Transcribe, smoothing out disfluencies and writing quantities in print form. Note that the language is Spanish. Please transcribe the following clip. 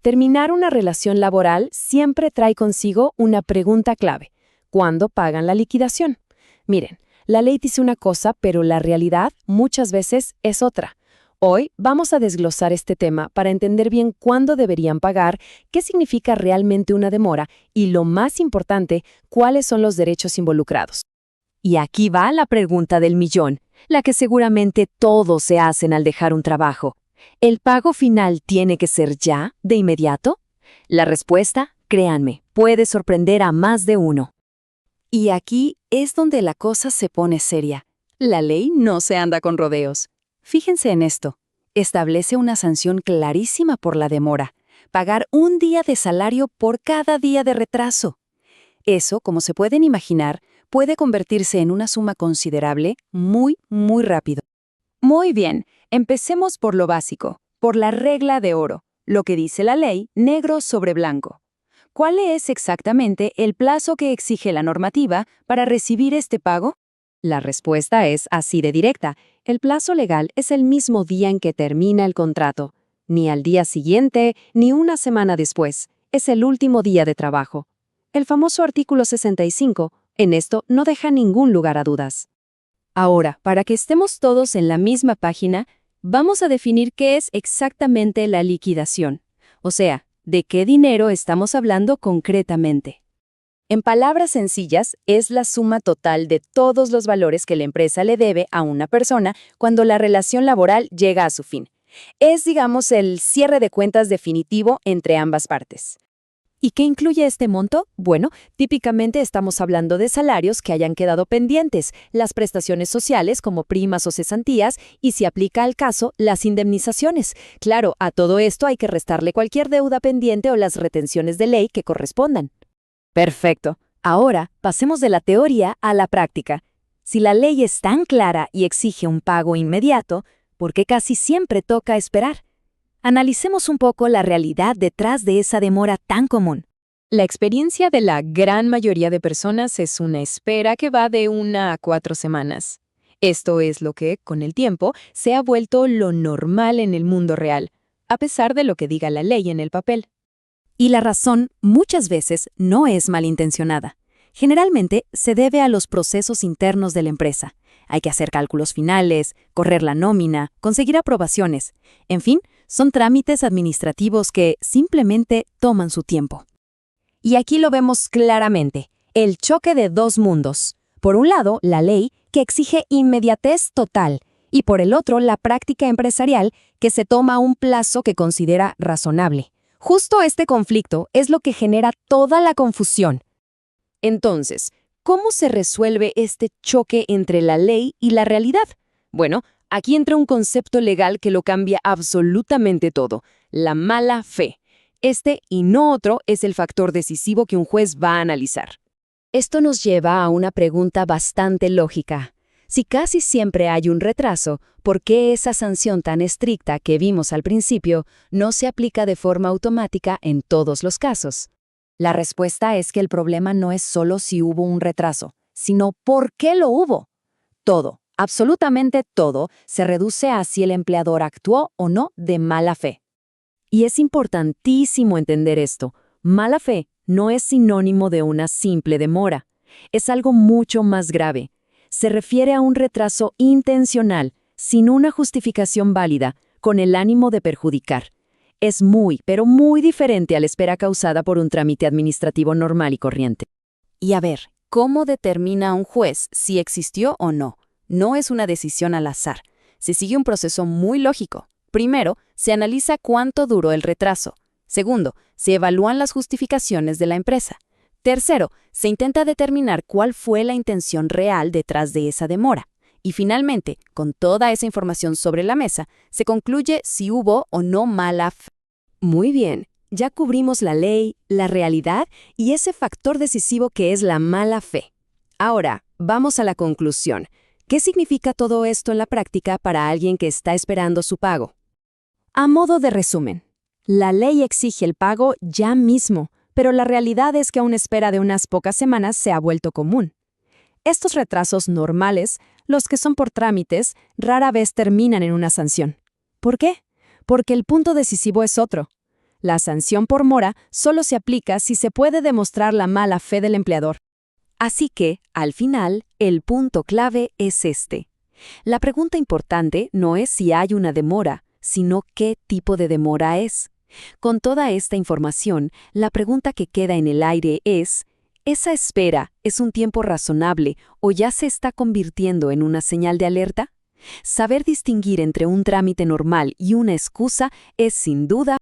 Terminar una relación laboral siempre trae consigo una pregunta clave. ¿Cuándo pagan la liquidación? Miren, la ley dice una cosa, pero la realidad muchas veces es otra. Hoy vamos a desglosar este tema para entender bien cuándo deberían pagar, qué significa realmente una demora y, lo más importante, cuáles son los derechos involucrados. Y aquí va la pregunta del millón, la que seguramente todos se hacen al dejar un trabajo. ¿El pago final tiene que ser ya, de inmediato? La respuesta, créanme, puede sorprender a más de uno. Y aquí es donde la cosa se pone seria. La ley no se anda con rodeos. Fíjense en esto. Establece una sanción clarísima por la demora. Pagar un día de salario por cada día de retraso. Eso, como se pueden imaginar, puede convertirse en una suma considerable muy rápido. Muy bien, empecemos por lo básico, por la regla de oro, lo que dice la ley negro sobre blanco. ¿Cuál es exactamente el plazo que exige la normativa para recibir este pago? La respuesta es así de directa. El plazo legal es el mismo día en que termina el contrato. Ni al día siguiente, ni una semana después. Es el último día de trabajo. El famoso artículo 65, en esto no deja ningún lugar a dudas. Ahora, para que estemos todos en la misma página, vamos a definir qué es exactamente la liquidación. O sea, ¿de qué dinero estamos hablando concretamente? En palabras sencillas, es la suma total de todos los valores que la empresa le debe a una persona cuando la relación laboral llega a su fin. Es, digamos, el cierre de cuentas definitivo entre ambas partes. ¿Y qué incluye este monto? Bueno, típicamente estamos hablando de salarios que hayan quedado pendientes, las prestaciones sociales como primas o cesantías y, si aplica al caso, las indemnizaciones. Claro, a todo esto hay que restarle cualquier deuda pendiente o las retenciones de ley que correspondan. Perfecto. Ahora, pasemos de la teoría a la práctica. Si la ley es tan clara y exige un pago inmediato, ¿por qué casi siempre toca esperar? Analicemos un poco la realidad detrás de esa demora tan común. La experiencia de la gran mayoría de personas es una espera que va de 1 a 4 semanas. Esto es lo que, con el tiempo, se ha vuelto lo normal en el mundo real, a pesar de lo que diga la ley en el papel. Y la razón, muchas veces, no es malintencionada. Generalmente, se debe a los procesos internos de la empresa. Hay que hacer cálculos finales, correr la nómina, conseguir aprobaciones. En fin, son trámites administrativos que simplemente toman su tiempo. Y aquí lo vemos claramente, el choque de dos mundos. Por un lado, la ley, que exige inmediatez total, y por el otro, la práctica empresarial, que se toma un plazo que considera razonable. Justo este conflicto es lo que genera toda la confusión. Entonces, ¿cómo se resuelve este choque entre la ley y la realidad? Bueno, aquí entra un concepto legal que lo cambia absolutamente todo: la mala fe. Este y no otro es el factor decisivo que un juez va a analizar. Esto nos lleva a una pregunta bastante lógica. Si casi siempre hay un retraso, ¿por qué esa sanción tan estricta que vimos al principio no se aplica de forma automática en todos los casos? La respuesta es que el problema no es solo si hubo un retraso, sino por qué lo hubo. Todo, absolutamente todo, se reduce a si el empleador actuó o no de mala fe. Y es importantísimo entender esto. Mala fe no es sinónimo de una simple demora. Es algo mucho más grave. Se refiere a un retraso intencional, sin una justificación válida, con el ánimo de perjudicar. Es muy, pero muy diferente a la espera causada por un trámite administrativo normal y corriente. Y a ver, ¿cómo determina un juez si existió o no? No es una decisión al azar. Se sigue un proceso muy lógico. Primero, se analiza cuánto duró el retraso. Segundo, se evalúan las justificaciones de la empresa. Tercero, se intenta determinar cuál fue la intención real detrás de esa demora. Y finalmente, con toda esa información sobre la mesa, se concluye si hubo o no mala fe. Muy bien, ya cubrimos la ley, la realidad y ese factor decisivo que es la mala fe. Ahora, vamos a la conclusión. ¿Qué significa todo esto en la práctica para alguien que está esperando su pago? A modo de resumen, la ley exige el pago ya mismo, pero la realidad es que una espera de unas pocas semanas se ha vuelto común. Estos retrasos normales, los que son por trámites, rara vez terminan en una sanción. ¿Por qué? Porque el punto decisivo es otro. La sanción por mora solo se aplica si se puede demostrar la mala fe del empleador. Así que, al final, el punto clave es este. La pregunta importante no es si hay una demora, sino qué tipo de demora es. Con toda esta información, la pregunta que queda en el aire es, ¿esa espera es un tiempo razonable o ya se está convirtiendo en una señal de alerta? Saber distinguir entre un trámite normal y una excusa es, sin duda,